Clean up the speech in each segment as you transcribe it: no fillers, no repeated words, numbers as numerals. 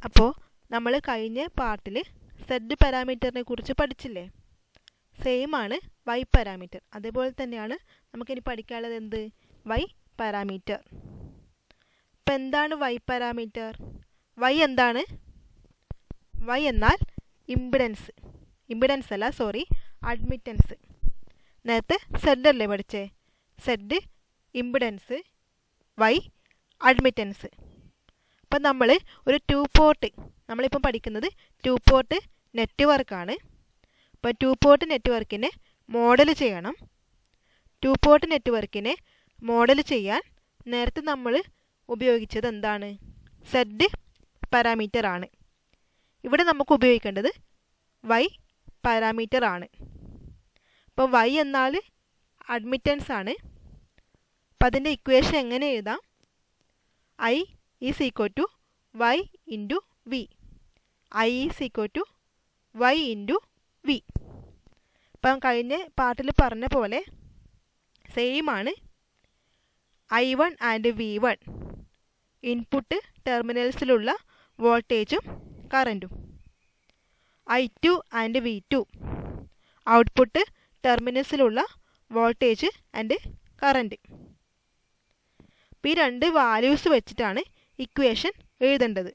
അപ്പോൾ നമ്മൾ കഴിഞ്ഞ പാർട്ടിൽ സെഡ് പാരാമീറ്ററിനെ കുറിച്ച് പഠിച്ചില്ലേ? സെയിം ആണ് വൈ പാരാമീറ്റർ. അതേപോലെ തന്നെയാണ് നമുക്കിനി പഠിക്കാനുള്ളത് എന്ത്? Y parameter. ഇപ്പം എന്താണ് വൈ പാരാമീറ്റർ? വൈ എന്താണ്? വൈ എന്നാൽ ഇമ്പിഡൻസ്. ഇമ്പിഡൻസ് അല്ല, സോറി, അഡ്മിറ്റൻസ്. നേരത്തെ സെഡ് അല്ലേ പഠിച്ചേ? Z impedance, Y admittance. അപ്പം നമ്മൾ ഒരു 2 പോർട്ട്, നമ്മളിപ്പം പഠിക്കുന്നത് 2 പോർട്ട് നെറ്റ്വർക്കാണ്. അപ്പോൾ 2 പോർട്ട് നെറ്റ്വർക്കിനെ മോഡൽ ചെയ്യണം. 2 പോർട്ട് നെറ്റ്വർക്കിനെ മോഡൽ ചെയ്യാൻ നേരത്തെ നമ്മൾ ഉപയോഗിച്ചത് എന്താണ്? സെഡ് പാരാമീറ്റർ ആണ്. ഇവിടെ നമുക്ക് ഉപയോഗിക്കേണ്ടത് വൈ പാരാമീറ്റർ ആണ്. അപ്പോൾ വൈ എന്നാൽ അഡ്മിറ്റൻസ് ആണ്. അപ്പം അതിൻ്റെ ഇക്വേഷൻ എങ്ങനെ എഴുതാം? I is equal to Y into V. I is equal to Y into V. ഇപ്പം കഴിഞ്ഞ പാർട്ടിൽ പറഞ്ഞ പോലെ സെയിം ആണ്. I1 ആൻഡ് V1 ഇൻപുട്ട് ടെർമിനൽസിലുള്ള വോൾട്ടേജും കറൻറ്റും. I2 ആൻഡ് V2 ഔട്ട്പുട്ട് ടെർമിനൽസിലുള്ള വോൾട്ടേജ് ആൻഡ് കറൻറ്റ്. ഈ 2 വാല്യൂസ് വെച്ചിട്ടാണ് ഇക്വേഷൻ എഴുതേണ്ടത്.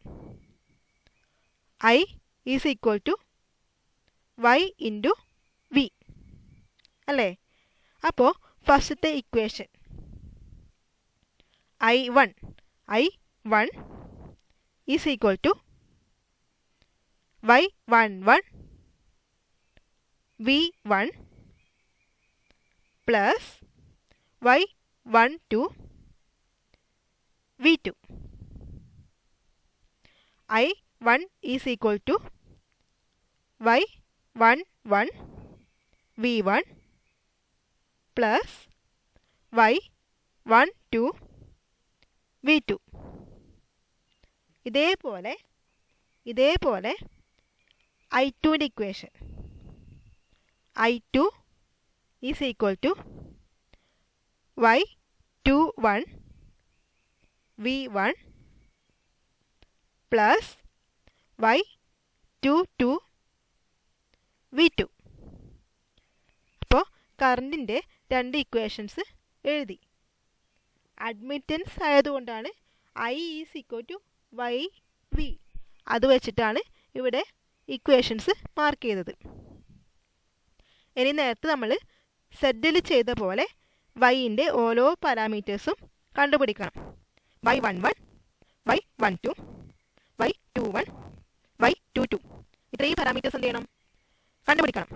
I is equal to Y into v അല്ലേ? അപ്പോൾ ഫസ്റ്റത്തെ equation I1 is equal to y11 v1 plus y12 v2. I1 is equal to y11 v1 plus y12 v2. ഇതേപോലെ I2ൻ്റെ equation I2 is equal to y21 v1 plus y22 v2. അപ്പോൾ കറണ്ടിൻ്റെ 2 equations എഴുതി. Admittance ആയതുകൊണ്ടാണ് I is equal to Y V. അത് വെച്ചിട്ടാണ് ഇവിടെ equations mark ചെയ്തത്. ഇനി നേരത്തെ നമ്മൾ സെഡിൽ ചെയ്ത പോലെ വൈൻ്റെ ഓരോ പാരാമീറ്റേഴ്സും കണ്ടുപിടിക്കണം. y11 y12 y21 y22 ഇത്രയും പാരാമീറ്റേഴ്സ് എന്ത് ചെയ്യണം? കണ്ടുപിടിക്കണം.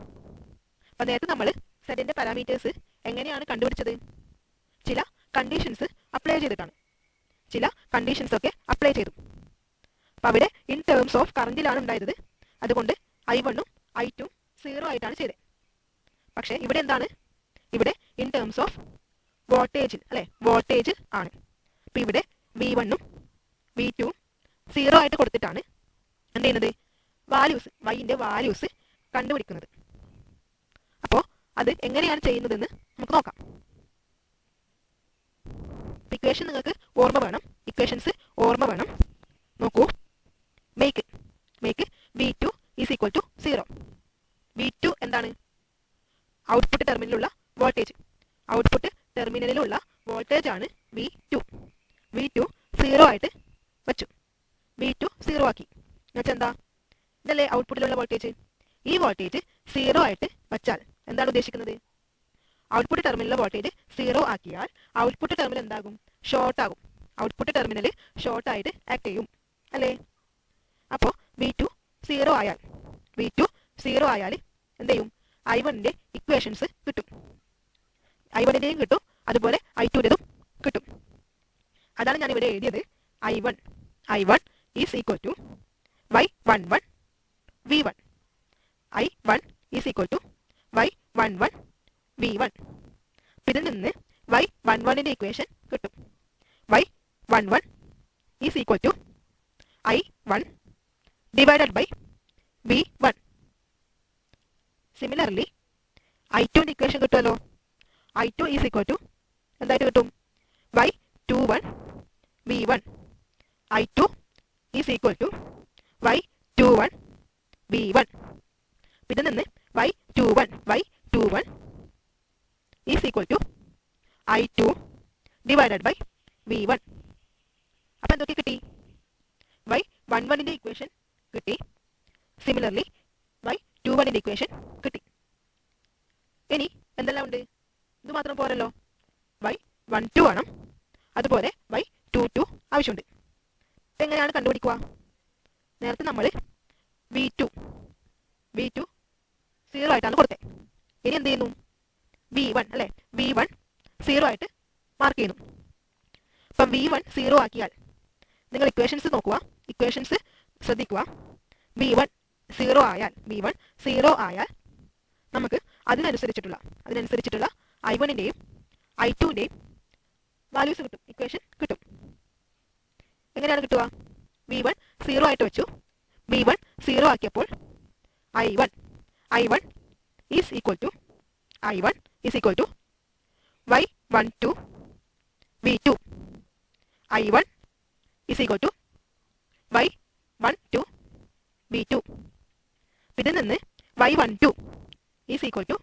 അപ്പോൾ നേരത്തെ നമ്മൾ സെഡിൻ്റെ പാരാമീറ്റേഴ്സ് എങ്ങനെയാണ് കണ്ടുപിടിച്ചത്? ചില കണ്ടീഷൻസ് അപ്ലൈ ചെയ്തിട്ടാണ്. ചില കണ്ടീഷൻസൊക്കെ അപ്ലൈ ചെയ്തു. അപ്പോൾ അവിടെ ഇൻ ടേംസ് ഓഫ് കറണ്ടിലാണ് ഉണ്ടായത്. അതുകൊണ്ട് I1ഉം I2ഉം 0 ആയിട്ടാണ് ചെയ്തത്. പക്ഷേ ഇവിടെ എന്താണ്? ഇവിടെ ഇൻ ടേംസ് ഓഫ് വോൾട്ടേജിൽ അല്ലേ? വോൾട്ടേജ് ആണ്. അപ്പോൾ ഇവിടെ V1ഉം V2ഉം 0 ആയിട്ട് കൊടുത്തിട്ടാണ് എന്ത് ചെയ്യുന്നത്? വാല്യൂസ്, വൈൻ്റെ വാല്യൂസ് കണ്ടുപിടിക്കുന്നത്. അപ്പോൾ അത് എങ്ങനെയാണ് ചെയ്യുന്നതെന്ന് നമുക്ക് നോക്കാം. ഇക്വേഷൻ നിങ്ങൾക്ക് ഓർമ്മ വേണം. ഇക്വേഷൻസ് ഓർമ്മ വേണം. നോക്കൂ. Make V2 is equal to 0. V2 എന്താണ്? ഔട്ട്പുട്ട് ടെർമിനലിലുള്ള വോൾട്ടേജ്. ഔട്ട്പുട്ട് ടെർമിനലിലുള്ള വോൾട്ടേജ് ആണ് V2. V2 0 ആയിട്ട് വെച്ചു. V2 0 ആക്കി. എന്നുവെച്ചാൽ എന്താ? ഇതല്ലേ ഔട്ട്പുട്ടിലുള്ള വോൾട്ടേജ്. ഈ വോൾട്ടേജ് 0 ആയിട്ട് വച്ചാൽ എന്താണ് ഉദ്ദേശിക്കുന്നത്? ഔട്ട്പുട്ട് ടെർമിനലിലെ വോൾട്ടേജ് 0 ആക്കിയാൽ ഔട്ട്പുട്ട് ടെർമിനൽ എന്താകും? ഷോർട്ട് ആകും. ഔട്ട്പുട്ട് ടെർമിനൽ ഷോർട്ട് ആയിട്ട് ആക്ട് ചെയ്യും അല്ലേ? അപ്പോൾ V2 0 ആയാൽ എന്ത് ചെയ്യും? I1ൻ്റെ ഇക്വേഷൻസ് കിട്ടും. I1ൻ്റെയും കിട്ടും, അതുപോലെ I2ൻ്റെതും കിട്ടും. അതാണ് ഞാൻ ഇവിടെ എഴുതിയത്. I1 is equal to y11 v1. I1 is equal to y11 v1. ഇതിൽ നിന്ന് y11ൻ്റെ ഇക്വേഷൻ കിട്ടും. y11 is equal to I1 divided by v1. Similarly I2ൻ്റെ ഇക്വേഷൻ കിട്ടുമല്ലോ. I2 ഈസ് ഈക്വൽ ടു എന്തായിട്ട് കിട്ടും? y21 v1. I2 is equal to y21 v1. ഇതിൽ നിന്ന് y21 is equal to I2 divided by v1. അപ്പം എന്തൊക്കെ കിട്ടി? y11ന്റെ ഇക്വേഷൻ കിട്ടി. സിമിലർലി y21ന്റെ ഇക്വേഷൻ കിട്ടി. ഇനി എന്തെല്ലാം ഉണ്ട്? ഇത് മാത്രം പോരല്ലോ, y12 വേണം, അതുപോലെ y22 ആവശ്യമുണ്ട്. ഇതെങ്ങനെയാണ് കണ്ടുപിടിക്കുക? നേരത്തെ നമ്മൾ v2 0 ആയിട്ടാണ് കൊടുത്തത്. ഇനി എന്ത് ചെയ്യുന്നു? v1 അല്ലേ, v1 0 ആയിട്ട് മാർക്ക് ചെയ്യുന്നു. അപ്പം v1 0 ആക്കിയാൽ നിങ്ങൾ ഇക്വേഷൻസ് നോക്കുക, ഇക്വേഷൻസ് ശ്രദ്ധിക്കുക. v1 0 ആയാൽ നമുക്ക് അതിനനുസരിച്ചിട്ടുള്ള i1ന്റെയും i2ന്റെയും വാല്യൂസ് കിട്ടും, ഇക്വേഷൻ കിട്ടും. എങ്ങനെയാണ് കിട്ടുക? v1 0 ആയിട്ട് വെച്ചു. v1 0 ആക്കിയപ്പോൾ i1 is equal to y12 v2. i1 is equal to y12 v2. ഇതിൽ നിന്ന് y12 is equal to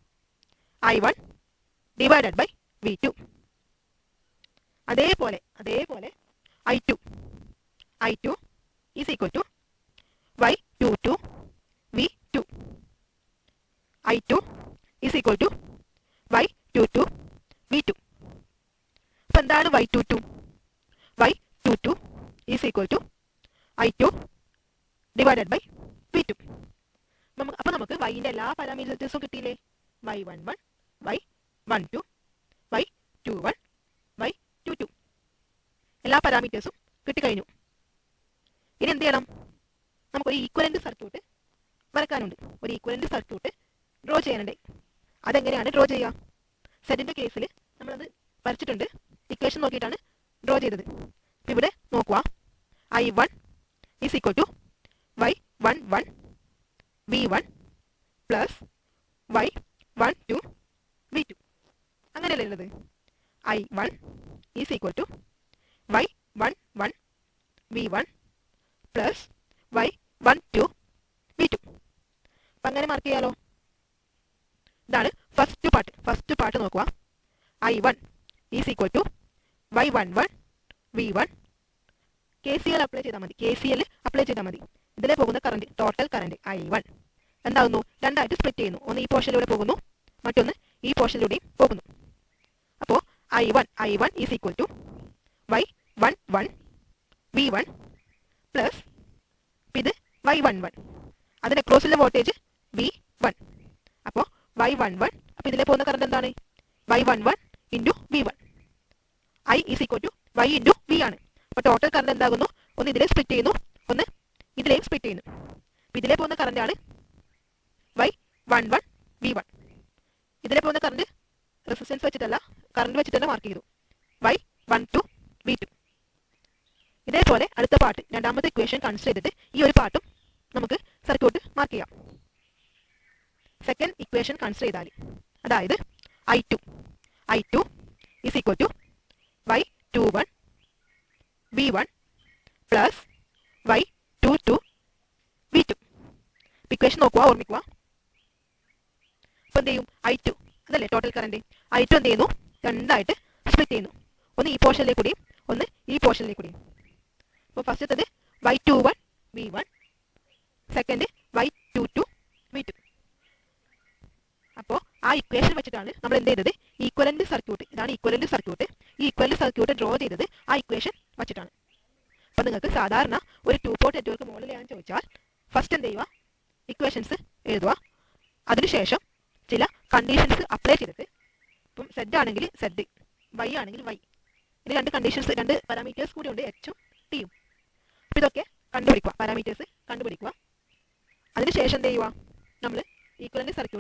i1 divided by v2. അതേപോലെ I2 is equal to y22 v2. I2 is equal to y22 v2. അപ്പം എന്താണ് y22 is equal to I2 divided by v2. അപ്പം നമുക്ക് y-ന്റെ എല്ലാ പാരാമീറ്റേഴ്സും കിട്ടിയില്ലേ? y11 y12 y21 y22 എല്ലാ പാരാമീറ്റേഴ്സും കിട്ടിക്കഴിഞ്ഞു. ഇനി എന്ത് ചെയ്യണം? നമുക്കൊരു ഈക്വലന്റ് സർക്യൂട്ട് വരക്കാനുണ്ട്. ഒരു ഈക്വലന്റ് സർക്യൂട്ട് ഡ്രോ ചെയ്യാനുണ്ട്. അതെങ്ങനെയാണ് ഡ്രോ ചെയ്യുക? സെറ്റിന്റെ കേസിൽ നമ്മളത് വരച്ചിട്ടുണ്ട്, ഇക്വേഷൻ നോക്കിയിട്ടാണ് ഡ്രോ ചെയ്തത്. ഇവിടെ നോക്കുക, I1 is equal to y11 v1 plus y12 v2. അങ്ങനെയല്ലേ ഉള്ളത്? I1 is equal to y11 v1 plus y12 v2. അപ്പം അങ്ങനെ മാർക്ക് ചെയ്യാലോ. ഇതാണ് ഫസ്റ്റ് പാർട്ട് നോക്കുക. I1 is equal to y11 v1. KCL apply ചെയ്താൽ മതി. ഇതിലെ പോകുന്ന കറണ്ട്, ടോട്ടൽ കറണ്ട് I1 എന്താകുന്നു? രണ്ടായിട്ട് സ്പ്ലിറ്റ് ചെയ്യുന്നു. ഒന്ന് ഈ പോർഷനിലൂടെ പോകുന്നു, മറ്റൊന്ന് ഈ പോർഷനിലൂടെയും പോകുന്നു. അപ്പോൾ I1 is equal to y11 v1 plus ഇത് y11, അതിന് ക്രോസിലെ വോൾട്ടേജ് v1. അപ്പോൾ y11, അപ്പോൾ ഇതിലെ പോകുന്ന കറണ്ട് എന്താണ്? y11 into v1. I is equal to y into v ആണ്. അപ്പോൾ ടോട്ടൽ കറണ്ട് എന്താകുന്നു? ഒന്ന് ഇതിലെ സ്പ്ലിറ്റ് ചെയ്യുന്നു, ഒന്ന് ഇതിലെയും സ്പ്ലിറ്റ് ചെയ്യുന്നു. ഇതിലെ പോകുന്ന കറണ്ടാണ് y11 v1. ഇതിലെ പോകുന്ന കറണ്ട് റെസിസ്റ്റൻസ് വെച്ചിട്ടല്ല, കറണ്ട് വെച്ചിട്ട് മാർക്ക് ചെയ്തു, y12 v2. ഇതേപോലെ അടുത്ത പാർട്ട്, രണ്ടാമത്തെ ഇക്വേഷൻ കൺസിഡർ ചെയ്തിട്ട് ഈ ഒരു പാർട്ടും നമുക്ക് സർക്യൂട്ട് മാർക്ക് ചെയ്യാം. സെക്കൻഡ് ഇക്വേഷൻ കൺസിഡർ ചെയ്താൽ, അതായത് I2 is equal to y21 v1 plus y22 v2. Equation നോക്കുക, ഓർമ്മിക്കുക. അപ്പോൾ എന്ത് ചെയ്യും? I2 അതല്ലേ ടോട്ടൽ കറണ്ട്. I2 എന്ത് ചെയ്യുന്നു? രണ്ടായിട്ട് സ്പ്ലിറ്റ് ചെയ്യുന്നു. ഒന്ന് ഈ പോർഷനിലേക്ക് കൂടിയും ഒന്ന് ഈ പോർഷനിലേക്ക് കൂടിയും. അപ്പോൾ ഫസ്റ്റത്തത് y21 v1, second y22 v2. അപ്പോൾ ആ ഇക്വേഷൻ വെച്ചിട്ടാണ് നമ്മൾ എന്ത് ചെയ്തത്? ഈക്വലന്റ് സർക്യൂട്ട്, ഇതാണ് ഈക്വലന്റ് സർക്യൂട്ട്. ഈ ഈക്വലന്റ് സർക്യൂട്ട് ഡ്രോ ചെയ്തത് ആ ഇക്വേഷൻ വെച്ചിട്ടാണ്. അപ്പോൾ നിങ്ങൾക്ക് സാധാരണ ഒരു 2 പോർട്ട് നെറ്റ്വർക്ക് മോഡൽ ചെയ്യാൻ ചോദിച്ചാൽ ഫസ്റ്റ് എന്ത് ചെയ്യുക? ഇക്വേഷൻസ് എഴുതുക. അതിനുശേഷം ചില കണ്ടീഷൻസ് അപ്ലൈ ചെയ്തിട്ട്, ഇപ്പം സെഡ് ആണെങ്കിൽ സെഡ്, വൈ ആണെങ്കിൽ വൈ, ഇനി രണ്ട് കണ്ടീഷൻസ്, രണ്ട് പാരാമീറ്റേഴ്സ് കൂടി ഉണ്ട്, എച്ചും ടിയും. അപ്പോൾ ഇതൊക്കെ കണ്ടുപിടിക്കുക, പാരാമീറ്റേഴ്സ് കണ്ടുപിടിക്കുക. അതിനുശേഷം എന്ത് ചെയ്യുക? നമ്മൾ ഈക്വലന്റ് സർക്യൂട്ട്